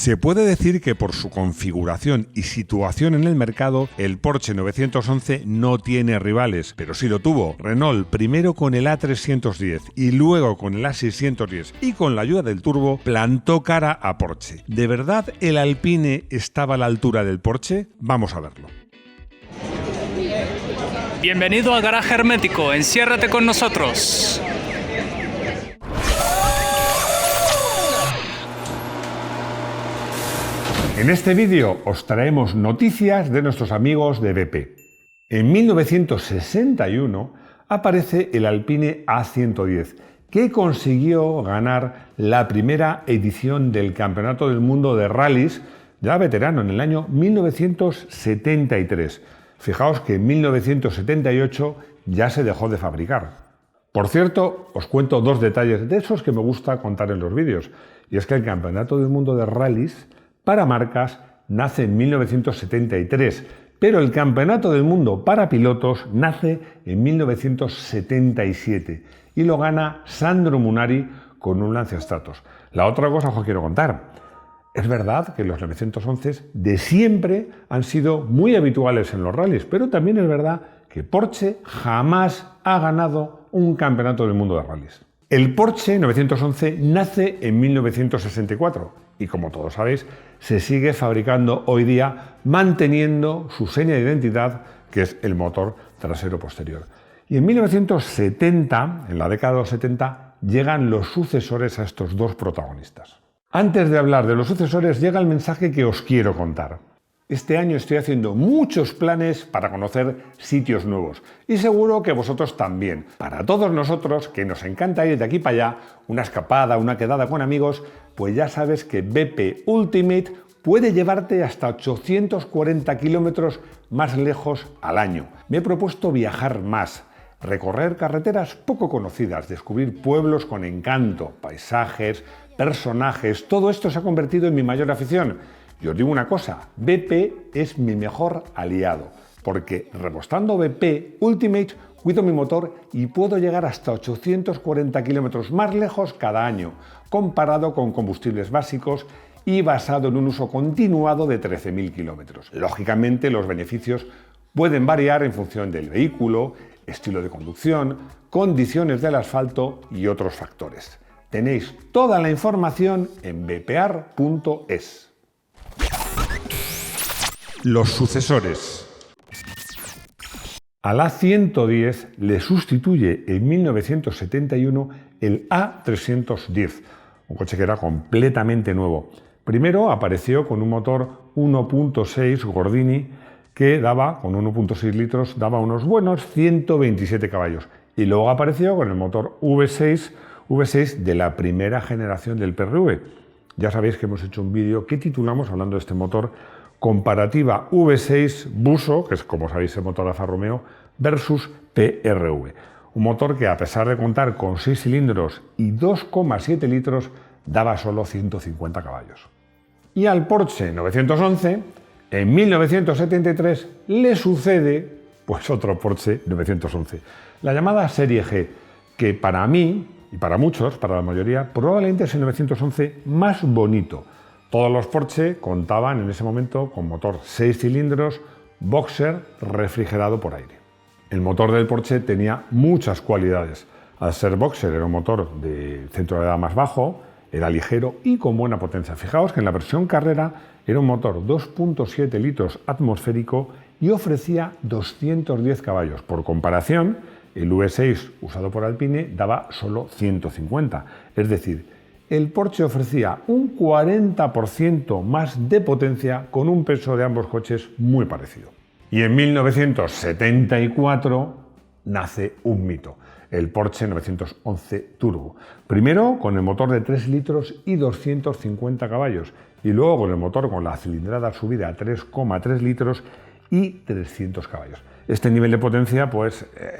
Se puede decir que por su configuración y situación en el mercado, el Porsche 911 no tiene rivales, pero sí lo tuvo Renault, primero con el A310 y luego con el A610, y con la ayuda del turbo plantó cara a Porsche. ¿De verdad el Alpine estaba a la altura del Porsche? Vamos a verlo. Bienvenido a Garaje Hermético, enciérrate con nosotros. En este vídeo os traemos noticias de nuestros amigos de BP. En 1961 aparece el Alpine A110, que consiguió ganar la primera edición del Campeonato del Mundo de Rallys, ya veterano, en el año 1973. Fijaos que en 1978 ya se dejó de fabricar. Por cierto, os cuento dos detalles de esos que me gusta contar en los vídeos, y es que el Campeonato del Mundo de Rallys para marcas nace en 1973, pero el Campeonato del Mundo para pilotos nace en 1977 y lo gana Sandro Munari con un Lancia Stratos. La otra cosa que os quiero contar. Es verdad que los 911 de siempre han sido muy habituales en los rallies, pero también es verdad que Porsche jamás ha ganado un Campeonato del Mundo de Rallys. El Porsche 911 nace en 1964 y, como todos sabéis, se sigue fabricando hoy día manteniendo su seña de identidad, que es el motor trasero posterior. Y en 1970, en la década de los 70, llegan los sucesores a estos dos protagonistas. Antes de hablar de los sucesores, llega el mensaje que os quiero contar. Este año estoy haciendo muchos planes para conocer sitios nuevos y seguro que vosotros también. Para todos nosotros, que nos encanta ir de aquí para allá, una escapada, una quedada con amigos, pues ya sabes que BP Ultimate puede llevarte hasta 840 kilómetros más lejos al año. Me he propuesto viajar más, recorrer carreteras poco conocidas, descubrir pueblos con encanto, paisajes, personajes. Todo esto se ha convertido en mi mayor afición. Y os digo una cosa, BP es mi mejor aliado, porque repostando BP Ultimate cuido mi motor y puedo llegar hasta 840 kilómetros más lejos cada año, comparado con combustibles básicos y basado en un uso continuado de 13.000 kilómetros. Lógicamente, los beneficios pueden variar en función del vehículo, estilo de conducción, condiciones del asfalto y otros factores. Tenéis toda la información en bpar.es. Los sucesores. Al A110 le sustituye en 1971 el A310, un coche que era completamente nuevo. Primero apareció con un motor 1.6 Gordini que con 1.6 litros daba unos buenos 127 caballos. Y luego apareció con el motor V6 de la primera generación del PRV. Ya sabéis que hemos hecho un vídeo que titulamos, hablando de este motor, comparativa V6 Buso, que es, como sabéis, el motor Alfa Romeo, versus PRV. Un motor que, a pesar de contar con 6 cilindros y 2,7 litros, daba solo 150 caballos. Y al Porsche 911, en 1973, le sucede pues otro Porsche 911, la llamada Serie G, que para mí, y para muchos, para la mayoría, probablemente es el 911 más bonito. Todos los Porsche contaban en ese momento con motor 6 cilindros, boxer, refrigerado por aire. El motor del Porsche tenía muchas cualidades. Al ser boxer era un motor de centro de gravedad más bajo, era ligero y con buena potencia. Fijaos que en la versión carrera era un motor 2.7 litros atmosférico y ofrecía 210 caballos. Por comparación, el V6 usado por Alpine daba solo 150. Es decir, el Porsche ofrecía un 40% más de potencia con un peso de ambos coches muy parecido. Y en 1974 nace un mito, el Porsche 911 Turbo. Primero con el motor de 3 litros y 250 caballos y luego con el motor con la cilindrada subida a 3,3 litros y 300 caballos. Este nivel de potencia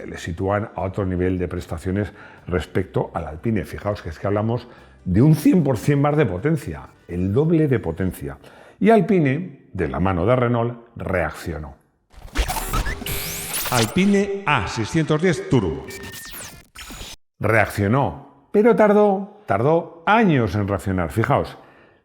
le sitúan a otro nivel de prestaciones respecto al Alpine. Fijaos que es que hablamos de un 100% más de potencia, el doble de potencia. Y Alpine, de la mano de Renault, reaccionó. Alpine A610 Turbo. Reaccionó, pero tardó años en reaccionar. Fijaos,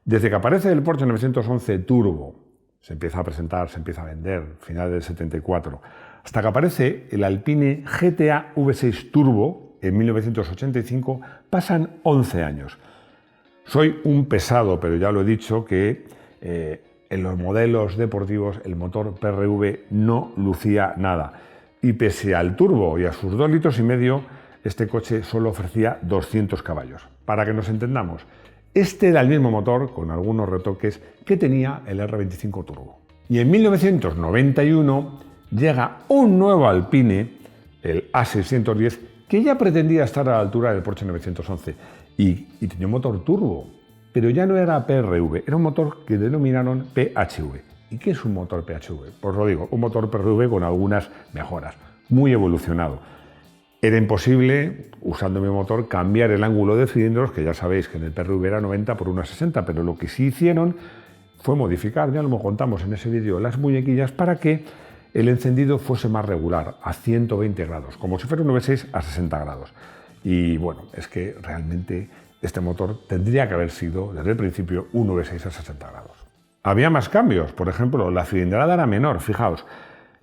Desde que aparece el Porsche 911 Turbo, se empieza a presentar, se empieza a vender, final del 74, hasta que aparece el Alpine GTA V6 Turbo en 1985, pasan 11 años. Soy un pesado, pero ya lo he dicho que en los modelos deportivos el motor PRV no lucía nada. Y pese al turbo y a sus 2,5 litros, este coche solo ofrecía 200 caballos. Para que nos entendamos, este era el mismo motor, con algunos retoques, que tenía el R25 Turbo. Y en 1991 llega un nuevo Alpine, el A610, que ya pretendía estar a la altura del Porsche 911 y tenía un motor turbo, pero ya no era PRV, era un motor que denominaron PHV. ¿Y qué es un motor PHV? Pues lo digo, un motor PRV con algunas mejoras, muy evolucionado. Era imposible, usando mi motor, cambiar el ángulo de cilindros, que ya sabéis que en el PRV era 90 por 1,60, pero lo que sí hicieron fue modificar, ya lo contamos en ese vídeo, las muñequillas para que el encendido fuese más regular, a 120 grados, como si fuera un V6 a 60 grados. Y bueno, es que realmente este motor tendría que haber sido, desde el principio, un V6 a 60 grados. Había más cambios, por ejemplo, la cilindrada era menor, fijaos.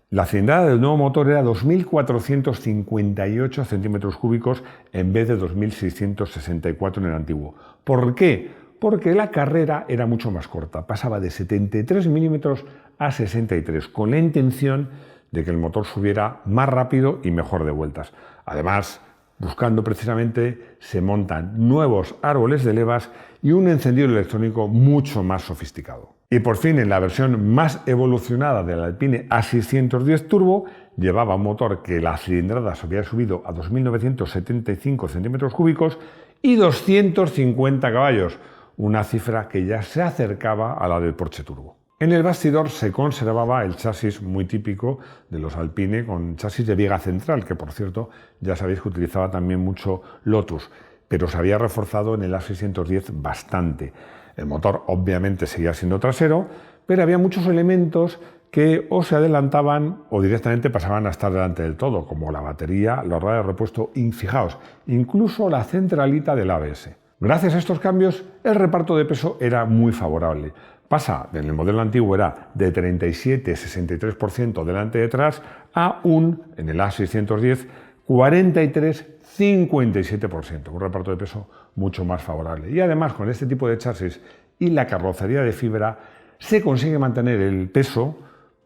La cilindrada del nuevo motor era 2.458 centímetros cúbicos en vez de 2.664 en el antiguo. ¿Por qué? Porque la carrera era mucho más corta, pasaba de 73 milímetros a 63, con la intención de que el motor subiera más rápido y mejor de vueltas. Además, buscando precisamente, se montan nuevos árboles de levas y un encendido electrónico mucho más sofisticado. Y por fin, en la versión más evolucionada del Alpine A610 Turbo, llevaba un motor que la cilindrada se había subido a 2.975 centímetros cúbicos y 250 caballos, una cifra que ya se acercaba a la del Porsche Turbo. En el bastidor se conservaba el chasis muy típico de los Alpine, con chasis de viga central, que por cierto ya sabéis que utilizaba también mucho Lotus, pero se había reforzado en el A610 bastante. El motor obviamente seguía siendo trasero, pero había muchos elementos que o se adelantaban o directamente pasaban a estar delante del todo, como la batería, los radios de repuesto y, fijaos, incluso la centralita del ABS. Gracias a estos cambios, el reparto de peso era muy favorable. Pasa, en el modelo antiguo era de 37-63% delante y detrás, a en el A610, 43-57%, un reparto de peso mucho más favorable. Y además, con este tipo de chasis y la carrocería de fibra, se consigue mantener el peso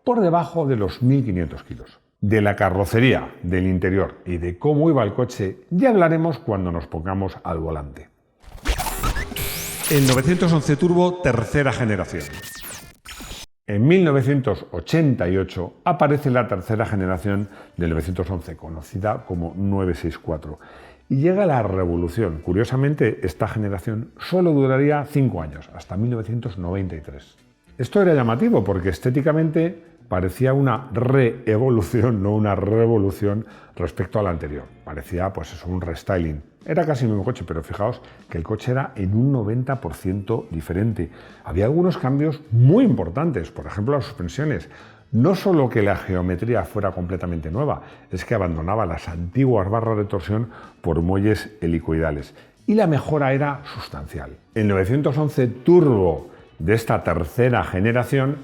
por debajo de los 1.500 kilos. De la carrocería, del interior y de cómo iba el coche ya hablaremos cuando nos pongamos al volante. El 911 Turbo tercera generación. En 1988 aparece la tercera generación del 911, conocida como 964, y llega la revolución. Curiosamente, esta generación solo duraría 5 años, hasta 1993. Esto era llamativo porque estéticamente parecía una reevolución, no una revolución respecto a la anterior. Parecía, pues eso, un restyling. Era casi el mismo coche, pero fijaos que el coche era en un 90% diferente. Había algunos cambios muy importantes, por ejemplo, las suspensiones. No solo que la geometría fuera completamente nueva, es que abandonaba las antiguas barras de torsión por muelles helicoidales. Y la mejora era sustancial. El 911 Turbo de esta tercera generación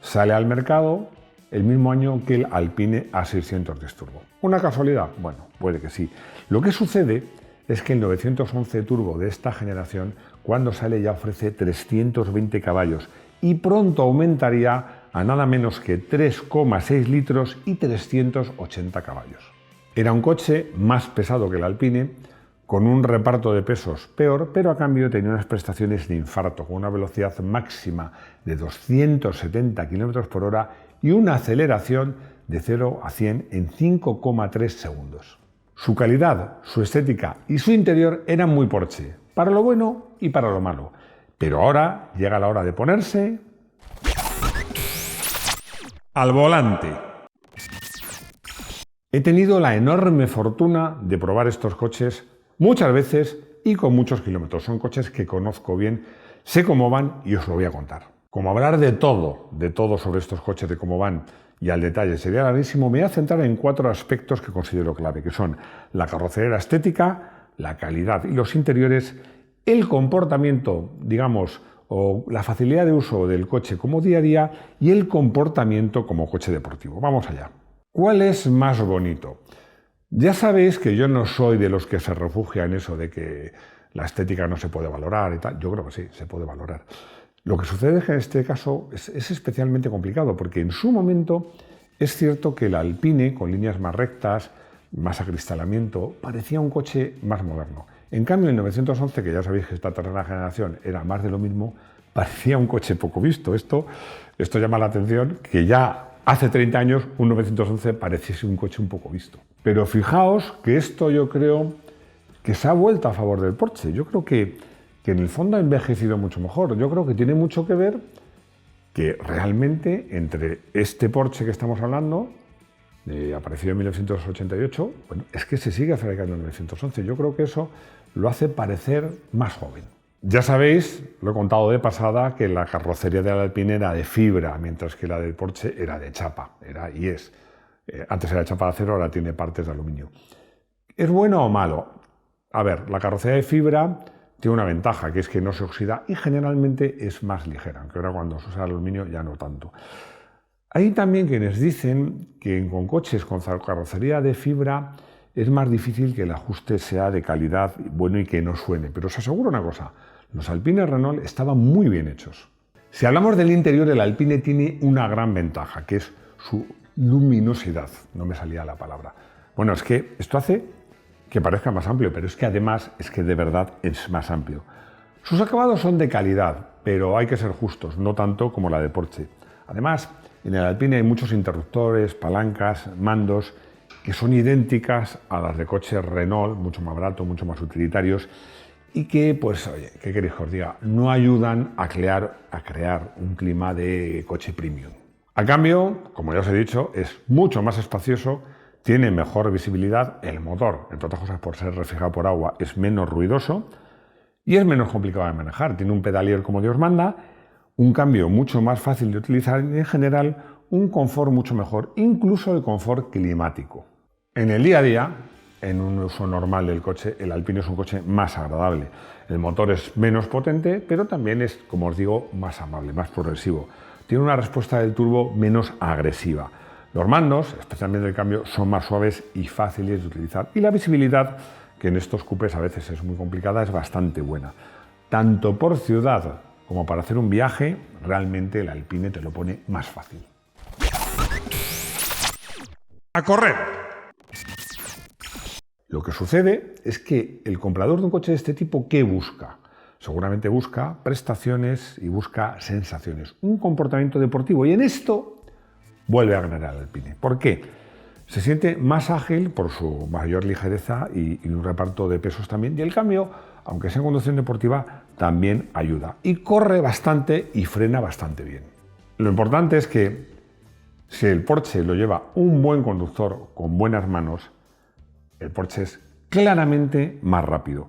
sale al mercado el mismo año que el Alpine A610 Turbo. ¿Una casualidad? Bueno, puede que sí. Lo que sucede es que el 911 Turbo de esta generación, cuando sale, ya ofrece 320 caballos y pronto aumentaría a nada menos que 3,6 litros y 380 caballos. Era un coche más pesado que el Alpine, con un reparto de pesos peor, pero a cambio tenía unas prestaciones de infarto, con una velocidad máxima de 270 km por hora y una aceleración de 0 a 100 en 5,3 segundos. Su calidad, su estética y su interior eran muy Porsche, para lo bueno y para lo malo. Pero ahora llega la hora de ponerse al volante. He tenido la enorme fortuna de probar estos coches muchas veces y con muchos kilómetros. Son coches que conozco bien, sé cómo van y os lo voy a contar. Como hablar de todo sobre estos coches, de cómo van y al detalle sería larguísimo, me voy a centrar en 4 aspectos que considero clave, que son la carrocería estética, la calidad y los interiores, el comportamiento, digamos, o la facilidad de uso del coche como día a día y el comportamiento como coche deportivo. Vamos allá. ¿Cuál es más bonito? Ya sabéis que yo no soy de los que se refugia en eso de que la estética no se puede valorar y tal. Yo creo que sí, se puede valorar. Lo que sucede es que en este caso es especialmente complicado porque en su momento es cierto que el Alpine, con líneas más rectas, más acristalamiento, parecía un coche más moderno. En cambio, el 911, que ya sabéis que esta tercera generación era más de lo mismo, parecía un coche poco visto. Esto llama la atención, que ya hace 30 años un 911 pareciese un coche un poco visto. Pero fijaos que esto yo creo que se ha vuelto a favor del Porsche. Yo creo que en el fondo ha envejecido mucho mejor. Yo creo que tiene mucho que ver que realmente entre este Porsche que estamos hablando, aparecido en 1988, bueno, es que se sigue fabricando en 911. Yo creo que eso lo hace parecer más joven. Ya sabéis, lo he contado de pasada, que la carrocería del Alpine era de fibra, mientras que la del Porsche era de chapa, antes era de chapa de acero, ahora tiene partes de aluminio. ¿Es bueno o malo? A ver, la carrocería de fibra tiene una ventaja, que es que no se oxida y generalmente es más ligera, aunque ahora cuando se usa el aluminio ya no tanto. Hay también quienes dicen que con coches con carrocería de fibra es más difícil que el ajuste sea de calidad bueno y que no suene. Pero os aseguro una cosa, los Alpine Renault estaban muy bien hechos. Si hablamos del interior, el Alpine tiene una gran ventaja, que es su luminosidad. No me salía la palabra. Bueno, es que esto hace que parezca más amplio, pero es que además es que de verdad es más amplio. Sus acabados son de calidad, pero hay que ser justos, no tanto como la de Porsche. Además, en el Alpine hay muchos interruptores, palancas, mandos que son idénticas a las de coches Renault, mucho más baratos, mucho más utilitarios y que, pues, oye, ¿qué queréis que os diga? No ayudan a crear un clima de coche premium. A cambio, como ya os he dicho, es mucho más espacioso, tiene mejor visibilidad, el motor, entre otras cosas por ser refrigerado por agua, es menos ruidoso y es menos complicado de manejar. Tiene un pedalier como Dios manda, un cambio mucho más fácil de utilizar y en general un confort mucho mejor, incluso el confort climático. En el día a día, en un uso normal del coche, el Alpine es un coche más agradable. El motor es menos potente, pero también es, como os digo, más amable, más progresivo. Tiene una respuesta del turbo menos agresiva. Los mandos, especialmente el cambio, son más suaves y fáciles de utilizar. Y la visibilidad, que en estos coupés a veces es muy complicada, es bastante buena. Tanto por ciudad como para hacer un viaje, realmente el Alpine te lo pone más fácil. ¡A correr! Lo que sucede es que el comprador de un coche de este tipo, ¿qué busca? Seguramente busca prestaciones y busca sensaciones, un comportamiento deportivo. Y en esto vuelve a ganar el Alpine. ¿Por qué? Se siente más ágil por su mayor ligereza y un reparto de pesos también. Y el cambio, aunque sea en conducción deportiva, también ayuda. Y corre bastante y frena bastante bien. Lo importante es que si el Porsche lo lleva un buen conductor con buenas manos, el Porsche es claramente más rápido.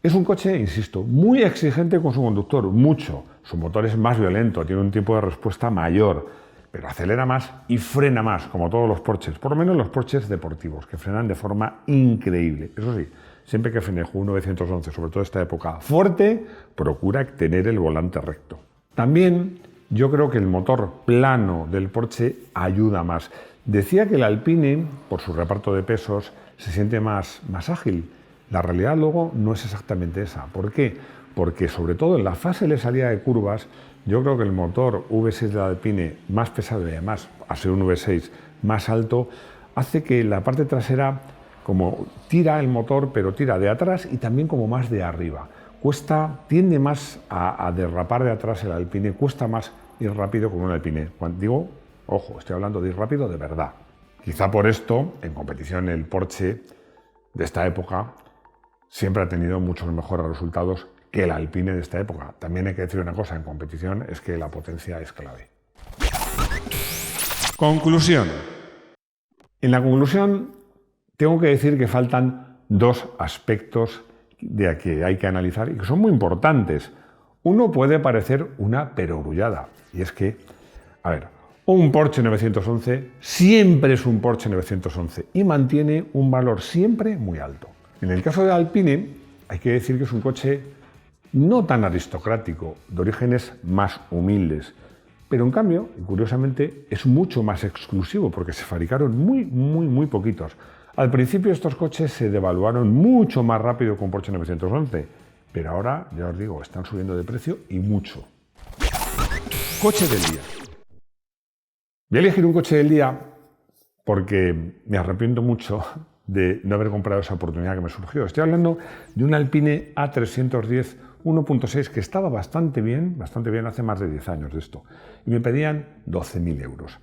Es un coche, insisto, muy exigente con su conductor, mucho. Su motor es más violento, tiene un tiempo de respuesta mayor, pero acelera más y frena más, como todos los Porsches, por lo menos los Porsches deportivos, que frenan de forma increíble. Eso sí, siempre que frene un 911, sobre todo en esta época fuerte, procura tener el volante recto. También yo creo que el motor plano del Porsche ayuda más. Decía que el Alpine, por su reparto de pesos, se siente más ágil. La realidad luego no es exactamente esa. ¿Por qué? Porque sobre todo en la fase de salida de curvas, yo creo que el motor V6 del Alpine, más pesado y además a ser un V6 más alto, hace que la parte trasera como tira el motor, pero tira de atrás y también como más de arriba. Tiende más a derrapar de atrás el Alpine, cuesta más ir rápido con un Alpine. Cuando digo, ojo, estoy hablando de ir rápido de verdad. Quizá por esto, en competición, el Porsche de esta época siempre ha tenido muchos mejores resultados que el Alpine de esta época. También hay que decir una cosa, en competición es que la potencia es clave. Conclusión. En la conclusión tengo que decir que faltan dos aspectos de que hay que analizar y que son muy importantes. Uno puede parecer una perogrullada, y es que, a ver, un Porsche 911 siempre es un Porsche 911 y mantiene un valor siempre muy alto. En el caso de Alpine hay que decir que es un coche no tan aristocrático, de orígenes más humildes. Pero en cambio, y curiosamente, es mucho más exclusivo porque se fabricaron muy poquitos. Al principio estos coches se devaluaron mucho más rápido que un Porsche 911, pero ahora, ya os digo, están subiendo de precio y mucho. Coche del día. Voy a elegir un coche del día porque me arrepiento mucho de no haber comprado esa oportunidad que me surgió. Estoy hablando de un Alpine A310 1.6 que estaba bastante bien, hace más de 10 años de esto. Y me pedían 12.000 euros.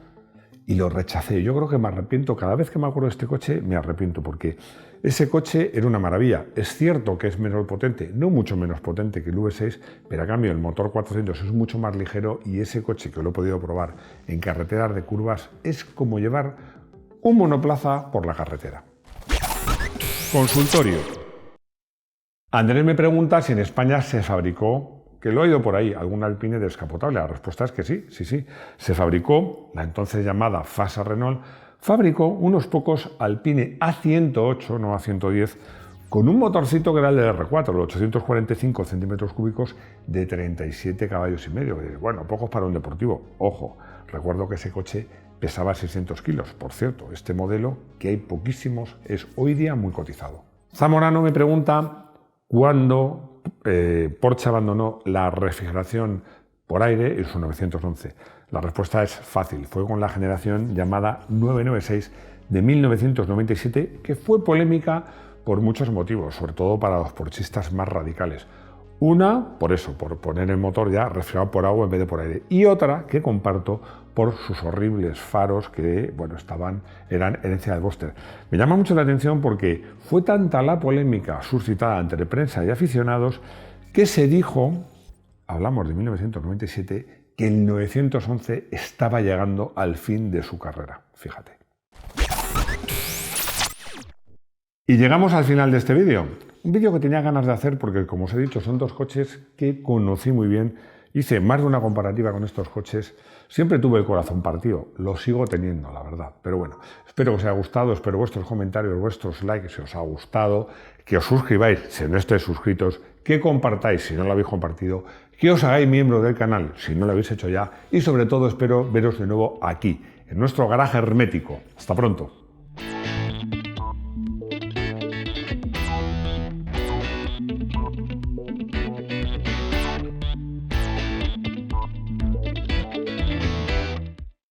Y lo rechacé. Yo creo que me arrepiento, cada vez que me acuerdo de este coche, me arrepiento, porque ese coche era una maravilla. Es cierto que es menos potente, no mucho menos potente que el V6, pero a cambio el motor 400 es mucho más ligero y ese coche, que lo he podido probar en carreteras de curvas, es como llevar un monoplaza por la carretera. Consultorio. Andrés me pregunta si en España se fabricó, que lo he oído por ahí, algún Alpine descapotable. La respuesta es que sí. Se fabricó, la entonces llamada FASA Renault, fabricó unos pocos Alpine A108, no A110, con un motorcito que era el del R4, los 845 centímetros cúbicos de 37 caballos y medio. Bueno, pocos para un deportivo. Ojo, recuerdo que ese coche pesaba 600 kilos. Por cierto, este modelo, que hay poquísimos, es hoy día muy cotizado. Zamorano me pregunta cuándo Porsche abandonó la refrigeración por aire en su 911. La respuesta es fácil, fue con la generación llamada 996 de 1997, que fue polémica por muchos motivos, sobre todo para los porchistas más radicales. Una, por eso, por poner el motor ya refrigerado por agua en vez de por aire. Y otra, que comparto, por sus horribles faros que, bueno, eran herencia de Buster. Me llama mucho la atención porque fue tanta la polémica suscitada entre prensa y aficionados que se dijo, hablamos de 1997, que el 911 estaba llegando al fin de su carrera. Fíjate. Y llegamos al final de este vídeo. Un vídeo que tenía ganas de hacer porque, como os he dicho, son dos coches que conocí muy bien. Hice más de una comparativa con estos coches. Siempre tuve el corazón partido. Lo sigo teniendo, la verdad. Pero bueno, espero que os haya gustado. Espero vuestros comentarios, vuestros likes si os ha gustado. Que os suscribáis si no estáis suscritos. Que compartáis si no lo habéis compartido. Que os hagáis miembro del canal si no lo habéis hecho ya. Y sobre todo espero veros de nuevo aquí, en nuestro garaje hermético. Hasta pronto.